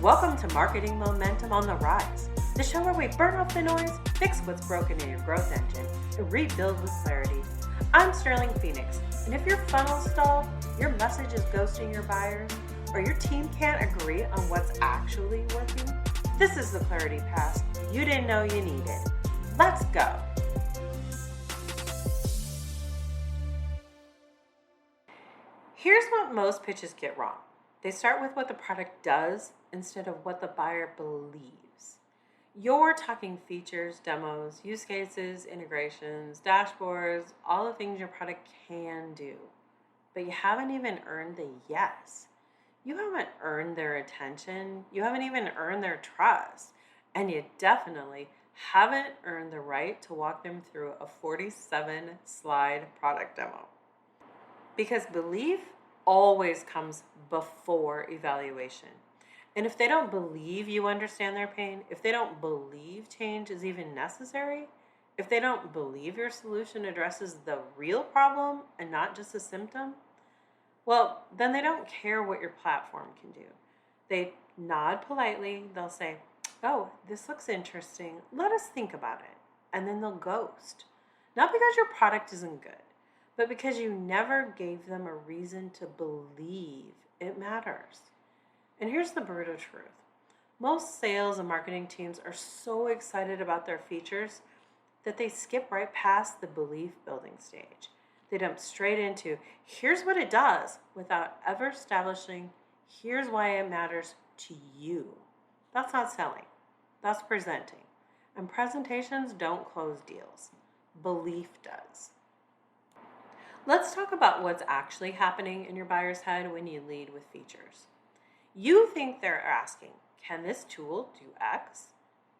Welcome to Marketing Momentum on the Rise, the show where we burn off the noise, fix what's broken in your growth engine, and rebuild with clarity. I'm Sterling Phoenix, and if your funnel's stalled, your message is ghosting your buyers, or your team can't agree on what's actually working, this is the clarity pass you didn't know you needed. Let's go. Here's what most pitches get wrong. They start with what the product does instead of what the buyer believes. You're talking features, demos, use cases, integrations, dashboards, all the things your product can do. But you haven't even earned the yes. You haven't earned their attention. You haven't even earned their trust. And you definitely haven't earned the right to walk them through a 47-slide product demo. Because belief always comes before evaluation. And if they don't believe you understand their pain, if they don't believe change is even necessary, if they don't believe your solution addresses the real problem and not just a symptom, well, then they don't care what your platform can do. They nod politely, they'll say, "Oh, this looks interesting, let us think about it," and then they'll ghost. Not because your product isn't good, but because you never gave them a reason to believe it matters. And here's the brutal truth. Most sales and marketing teams are so excited about their features that they skip right past the belief building stage. They jump straight into, here's what it does, without ever establishing, here's why it matters to you. That's not selling. That's presenting. And presentations don't close deals. Belief does. Let's talk about what's actually happening in your buyer's head when you lead with features. You think they're asking, can this tool do X?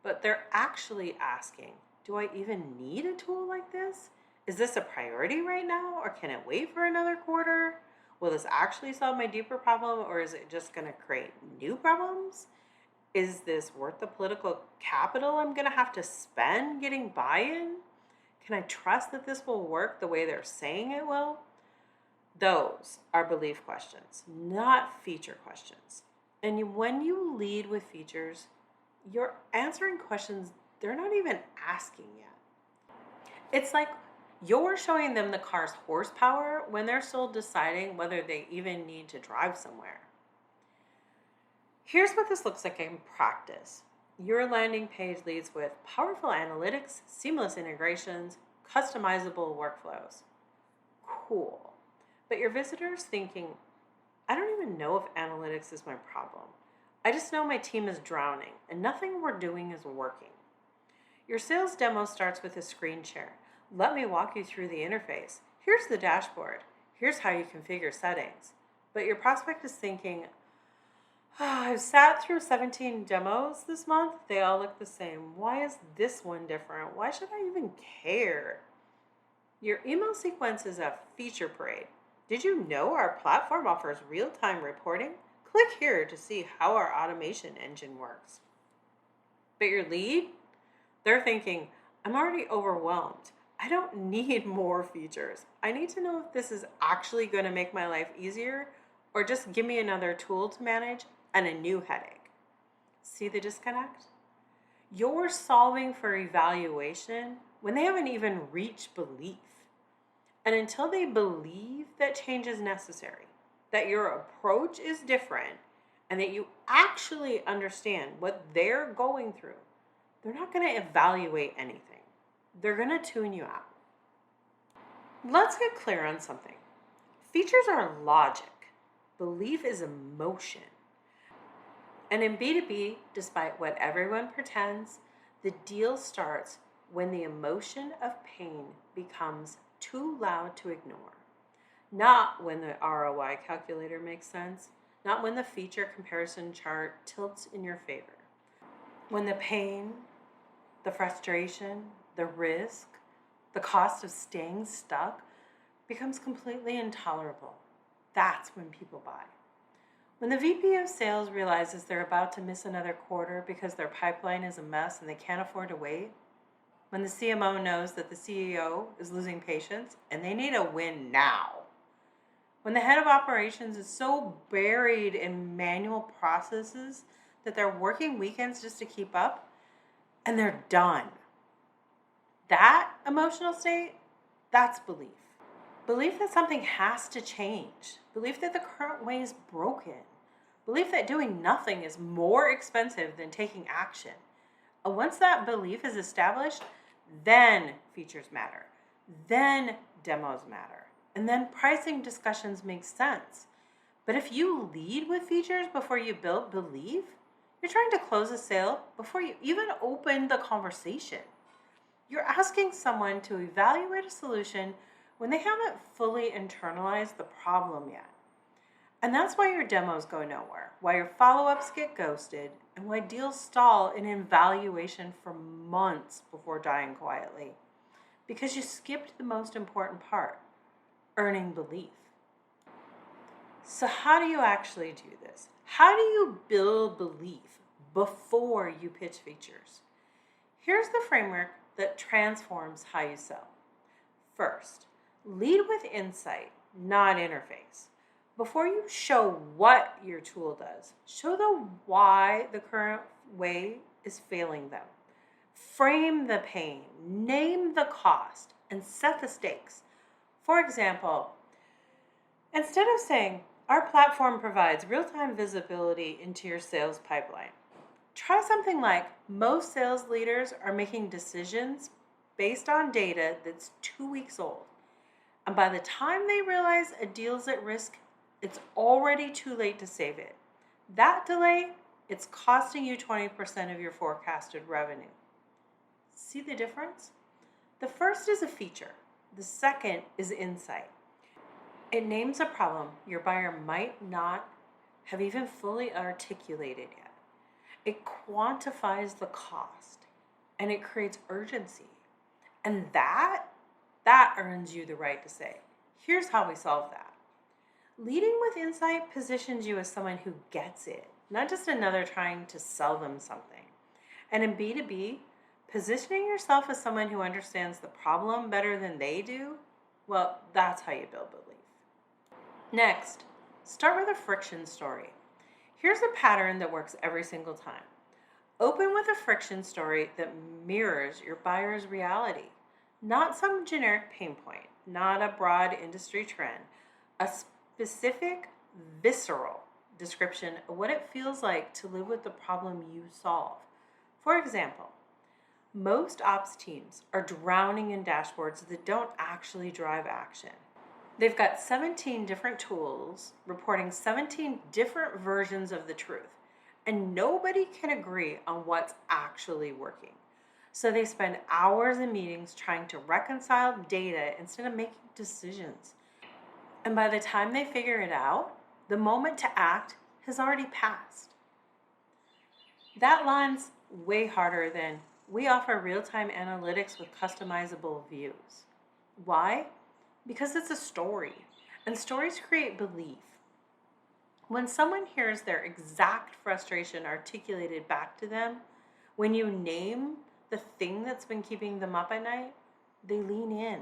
But they're actually asking, do I even need a tool like this? Is this a priority right now, or can it wait for another quarter? Will this actually solve my deeper problem, or is it just going to create new problems? Is this worth the political capital I'm going to have to spend getting buy-in? Can I trust that this will work the way they're saying it will? Those are belief questions, not feature questions. And when you lead with features, you're answering questions they're not even asking yet. It's like you're showing them the car's horsepower when they're still deciding whether they even need to drive somewhere. Here's what this looks like in practice. Your landing page leads with powerful analytics, seamless integrations, customizable workflows. Cool. But your visitor's thinking, I don't even know if analytics is my problem. I just know my team is drowning and nothing we're doing is working. Your sales demo starts with a screen share. Let me walk you through the interface. Here's the dashboard. Here's how you configure settings. But your prospect is thinking, I've sat through 17 demos this month. They all look the same. Why is this one different? Why should I even care? Your email sequence is a feature parade. Did you know our platform offers real-time reporting? Click here to see how our automation engine works. But your lead, they're thinking, I'm already overwhelmed. I don't need more features. I need to know if this is actually going to make my life easier or just give me another tool to manage and a new headache. See the disconnect? You're solving for evaluation when they haven't even reached belief. And until they believe that change is necessary, that your approach is different, and that you actually understand what they're going through, they're not going to evaluate anything. They're going to tune you out. Let's get clear on something. Features are logic. Belief is emotion. And in B2B, despite what everyone pretends, the deal starts when the emotion of pain becomes too loud to ignore. Not when the ROI calculator makes sense, not when the feature comparison chart tilts in your favor. When the pain, the frustration, the risk, the cost of staying stuck becomes completely intolerable, that's when people buy. When the VP of sales realizes they're about to miss another quarter because their pipeline is a mess and they can't afford to wait, when the CMO knows that the CEO is losing patience and they need a win now, when the head of operations is so buried in manual processes that they're working weekends just to keep up, and they're done. That emotional state, that's belief. Belief that something has to change. Belief that the current way is broken. Belief that doing nothing is more expensive than taking action. And once that belief is established, then features matter. Then demos matter. And then pricing discussions make sense. But if you lead with features before you build belief, you're trying to close a sale before you even open the conversation. You're asking someone to evaluate a solution when they haven't fully internalized the problem yet. And that's why your demos go nowhere, why your follow-ups get ghosted, and why deals stall in evaluation for months before dying quietly. Because you skipped the most important part, earning belief. So how do you actually do this? How do you build belief before you pitch features? Here's the framework that transforms how you sell. First, lead with insight, not interface. Before you show what your tool does, show the why the current way is failing them. Frame the pain, name the cost, and set the stakes. For example, instead of saying, our platform provides real-time visibility into your sales pipeline, try something like, most sales leaders are making decisions based on data that's 2 weeks old. And by the time they realize a deal's at risk, it's already too late to save it. That delay, it's costing you 20% of your forecasted revenue. See the difference? The first is a feature. The second is insight. It names a problem your buyer might not have even fully articulated yet. It quantifies the cost, and it creates urgency. And that earns you the right to say, here's how we solve that. Leading with insight positions you as someone who gets it, not just another trying to sell them something. And in B2B, positioning yourself as someone who understands the problem better than they do, well, that's how you build belief. Next, start with a friction story. Here's a pattern that works every single time. Open with a friction story that mirrors your buyer's reality. Not some generic pain point, not a broad industry trend, a specific, visceral description of what it feels like to live with the problem you solve. For example, most ops teams are drowning in dashboards that don't actually drive action. They've got 17 different tools reporting 17 different versions of the truth, and nobody can agree on what's actually working. So they spend hours in meetings trying to reconcile data instead of making decisions. And by the time they figure it out, the moment to act has already passed. That line's way harder than, we offer real-time analytics with customizable views. Why? Because it's a story, and stories create belief. When someone hears their exact frustration articulated back to them, when you name the thing that's been keeping them up at night, they lean in.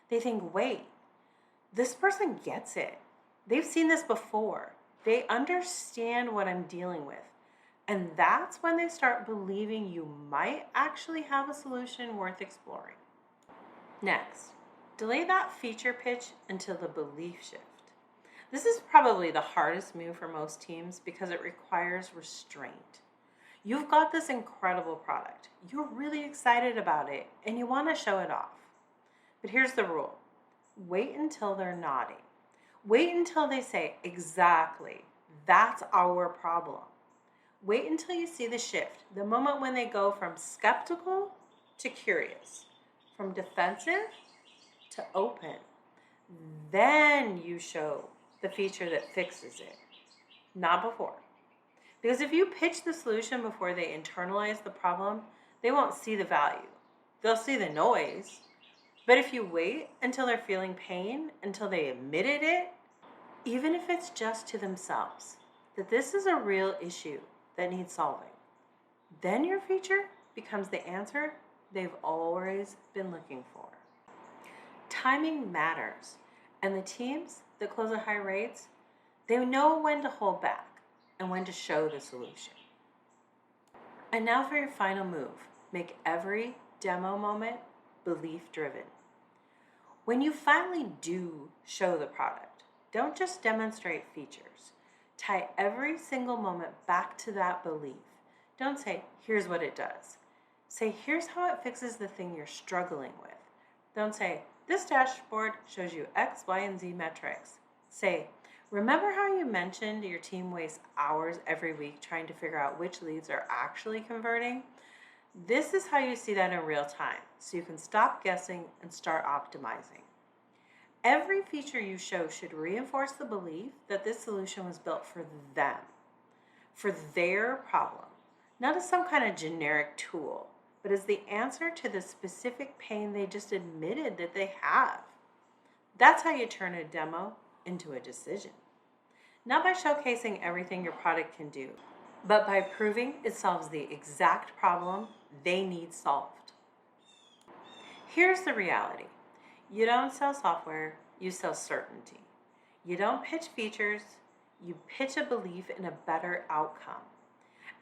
They think, wait, this person gets it. They've seen this before. They understand what I'm dealing with. And that's when they start believing you might actually have a solution worth exploring. Next, delay that feature pitch until the belief shift. This is probably the hardest move for most teams because it requires restraint. You've got this incredible product. You're really excited about it, and you want to show it off. But here's the rule. Wait until they're nodding. Wait until they say, exactly, that's our problem. Wait until you see the shift, the moment when they go from skeptical to curious, from defensive to open. Then you show the feature that fixes it, not before. Because if you pitch the solution before they internalize the problem, they won't see the value. They'll see the noise. But if you wait until they're feeling pain, until they admitted it, even if it's just to themselves, that this is a real issue that needs solving, then your feature becomes the answer they've always been looking for. Timing matters, and the teams that close at high rates, they know when to hold back and when to show the solution. And now for your final move. Make every demo moment belief-driven. When you finally do show the product, don't just demonstrate features. Tie every single moment back to that belief. Don't say, here's what it does. Say, here's how it fixes the thing you're struggling with. Don't say, this dashboard shows you X, Y, and Z metrics. Say, remember how you mentioned your team wastes hours every week trying to figure out which leads are actually converting? This is how you see that in real time, so you can stop guessing and start optimizing. Every feature you show should reinforce the belief that this solution was built for them, for their problem, not as some kind of generic tool, but as the answer to the specific pain they just admitted that they have. That's how you turn a demo into a decision. Not by showcasing everything your product can do, but by proving it solves the exact problem they need solved. Here's the reality. You don't sell software, you sell certainty. You don't pitch features, you pitch a belief in a better outcome.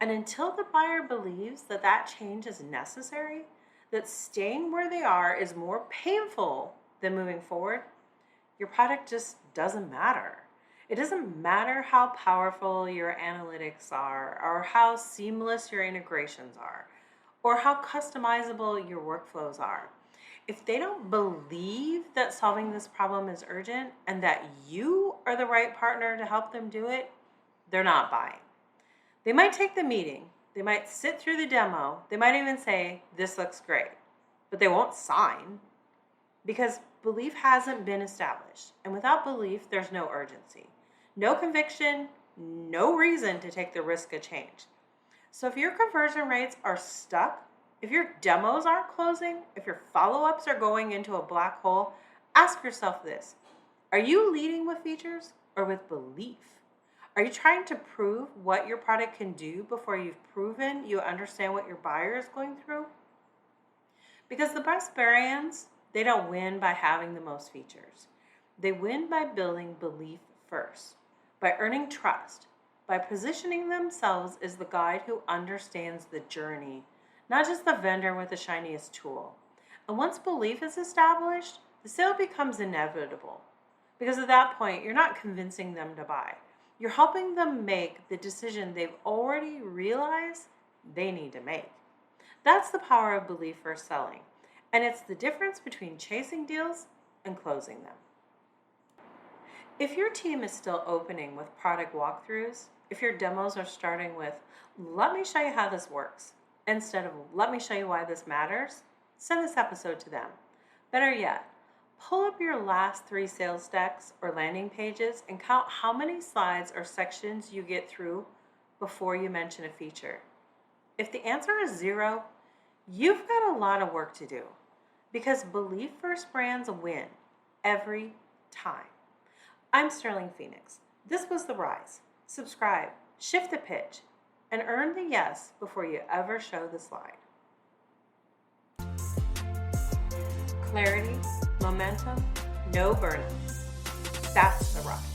And until the buyer believes that that change is necessary, that staying where they are is more painful than moving forward, your product just doesn't matter. It doesn't matter how powerful your analytics are, or how seamless your integrations are, or how customizable your workflows are. If they don't believe that solving this problem is urgent and that you are the right partner to help them do it, they're not buying. They might take the meeting, they might sit through the demo, they might even say, this looks great, but they won't sign because belief hasn't been established. And without belief, there's no urgency, no conviction, no reason to take the risk of change. So if your conversion rates are stuck, if your demos aren't closing, if your follow-ups are going into a black hole, ask yourself this. Are you leading with features or with belief? Are you trying to prove what your product can do before you've proven you understand what your buyer is going through? Because the best brands, they don't win by having the most features. They win by building belief first, by earning trust, by positioning themselves as the guide who understands the journey, not just the vendor with the shiniest tool. And once belief is established, the sale becomes inevitable. Because at that point, you're not convincing them to buy. You're helping them make the decision they've already realized they need to make. That's the power of belief first selling. And it's the difference between chasing deals and closing them. If your team is still opening with product walkthroughs, if your demos are starting with, let me show you how this works, instead of let me show you why this matters, send this episode to them. Better yet, pull up your last 3 sales decks or landing pages and count how many slides or sections you get through before you mention a feature. If the answer is 0, you've got a lot of work to do, because belief first brands win every time. I'm Sterling Phoenix. This was The Rise. Subscribe, shift the pitch, and earn the yes before you ever show the slide. Clarity, momentum, no burnout. That's the rise.